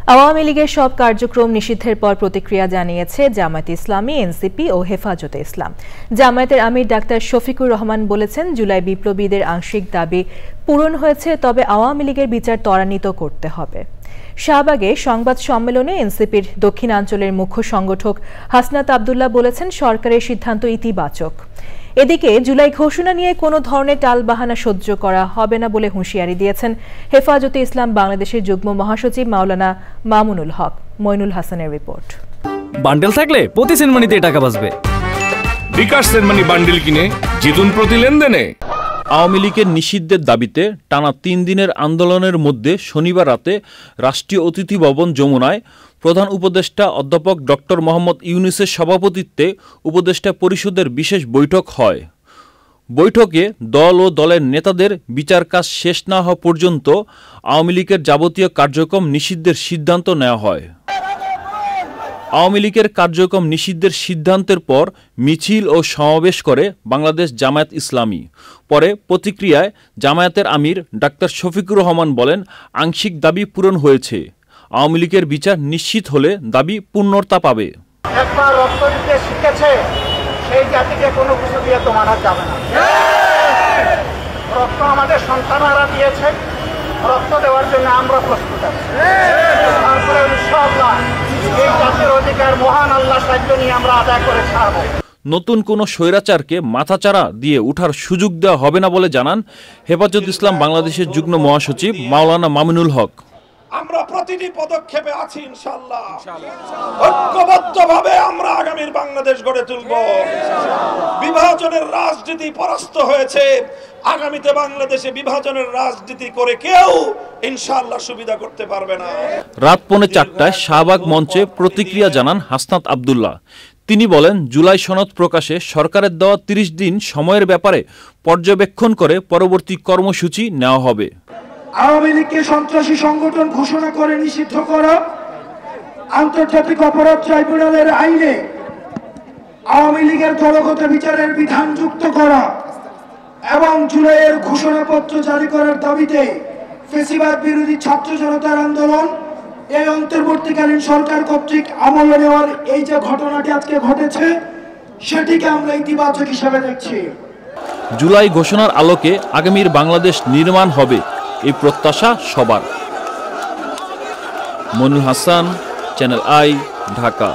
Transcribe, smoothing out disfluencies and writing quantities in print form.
আওয়ামী লীগের সব কার্যক্রম নিষিদ্ধের পর প্রতিক্রিয়া জানিয়েছে জামায়াতে ইসলামী, এনসিপি ও হেফাজতে ইসলাম। জামায়াতের আমির ডাক্তার শফিকুর রহমান বলেছেন, জুলাই বিপ্লবীদের আংশিক দাবি পূরণ হয়েছে, তবে আওয়ামী লীগের বিচার ত্বরান্বিত করতে হবে। শাহবাগে সংবাদ সম্মেলনে এনসিপির দক্ষিণাঞ্চলের মুখ্য সংগঠক হাসনাত আব্দুল্লাহ বলেছেন, সরকারের সিদ্ধান্ত ইতিবাচক। এদিকে জুলাই ঘোষণা নিয়ে কোনো ধরনের টালবাহানা সহ্য করা হবে না বলে হুঁশিয়ারি দিয়েছেন হেফাজতে ইসলাম বাংলাদেশের যুগ্ম মহাসচিব মাওলানা মামুনুল হক। মইনুল হাসানের রিপোর্ট। বান্ডেল থাকলে প্রতি সেনমানিতে টাকা বাঁচবে। বিকাশ সেনমানি বান্ডেল কিনে জিতুন প্রতি লেনদেনে। আওয়ামী লীগের নিষিদ্ধের দাবিতে টানা ৩ দিনের আন্দোলনের মধ্যে শনিবার রাতে রাষ্ট্রীয় অতিথি ভবন যমুনায় প্রধান উপদেষ্টা অধ্যাপক ডক্টর মোহাম্মদ ইউনূসের সভাপতিত্বে উপদেষ্টা পরিষদের বিশেষ বৈঠক হয়। বৈঠকে দল ও দলের নেতাদের বিচার কাজ শেষ না হওয়া পর্যন্ত আওয়ামী লীগের যাবতীয় কার্যক্রম নিষিদ্ধের সিদ্ধান্ত নেওয়া হয়। আওয়ামী লীগের কার্যক্রম নিষিদ্ধের সিদ্ধান্তের পর মিছিল ও সমাবেশ করে বাংলাদেশ জামায়াত ইসলামী। পরে প্রতিক্রিয়ায় জামায়াতের আমির ডাক্তার শফিকুর রহমান বলেন, আংশিক দাবি পূরণ হয়েছে। আওয়ামী লীগের বিচার নিশ্চিত হলে দাবি পূর্ণতা পাবে। একবার রক্ত দিতে শিখেছে, সেই জাতিকে কোনো কিছু দিয়ে তো মানা যাবে না। রক্ত আমাদের সন্তানরা দিয়েছে, রক্ত দেওয়ার জন্য আমরা প্রস্তুত আছি। তারপরে ইনশাআল্লাহ এই জাতির অধিকার মহান আল্লাহ সাহায্য নিয়ে আমরা আদায় করে ছাড়ব। নতুন কোনো স্বৈরাচারকে মাথাচাড়া দিয়ে উঠার সুযোগ দেওয়া হবে না বলে জানান হেফাজত ইসলাম বাংলাদেশের যুগ্ম মহাসচিব মাওলানা মামুনুল হক। আমরা প্রতিটি পদক্ষেপে আছি ইনশাআল্লাহ। ঐক্যবদ্ধভাবে আমরা আগামীর বাংলাদেশ গড়ে তুলব। বিভাজনের রাজনীতি পরাস্ত হয়েছে, আগামীতে বাংলাদেশে বিভাজনের রাজনীতি করে কেউ ইনশাআল্লাহ সুবিধা করতে পারবে না। রাত 4:45 শাহবাগ মঞ্চে প্রতিক্রিয়া জানান হাসনাত আব্দুল্লাহ। তিনি বলেন, জুলাই সনদ প্রকাশে সরকারের দেওয়া 30 দিন সময়ের ব্যাপারে পর্যবেক্ষণ করে পরবর্তী কর্মসূচি নেওয়া হবে। আওয়ামী লীগকে সন্ত্রাসী সংগঠন ঘোষণা করে নিষিদ্ধ করা, আন্তর্জাতিক অপরাধ ট্রাইব্যুনালের আইনে আওয়ামী লীগের দলগত বিচারের বিধান যুক্ত করা এবং জুলাইয়ের ঘোষণাপত্র জারি করার দাবিতে ফ্যাসিবাদ বিরোধী ছাত্র জনতার আন্দোলন এই অন্তর্বর্তীকালীন সরকার কর্তৃক আমলে নেওয়ার এই যে ঘটনাটি আজকে ঘটেছে, সেটিকে আমরা ইতিবাচক হিসেবে দেখছি। জুলাই ঘোষণার আলোকে আগামীর বাংলাদেশ নির্মাণ হবে, এই প্রত্যাশা সবার। Moinul Hasan, Channel I, Dhaka.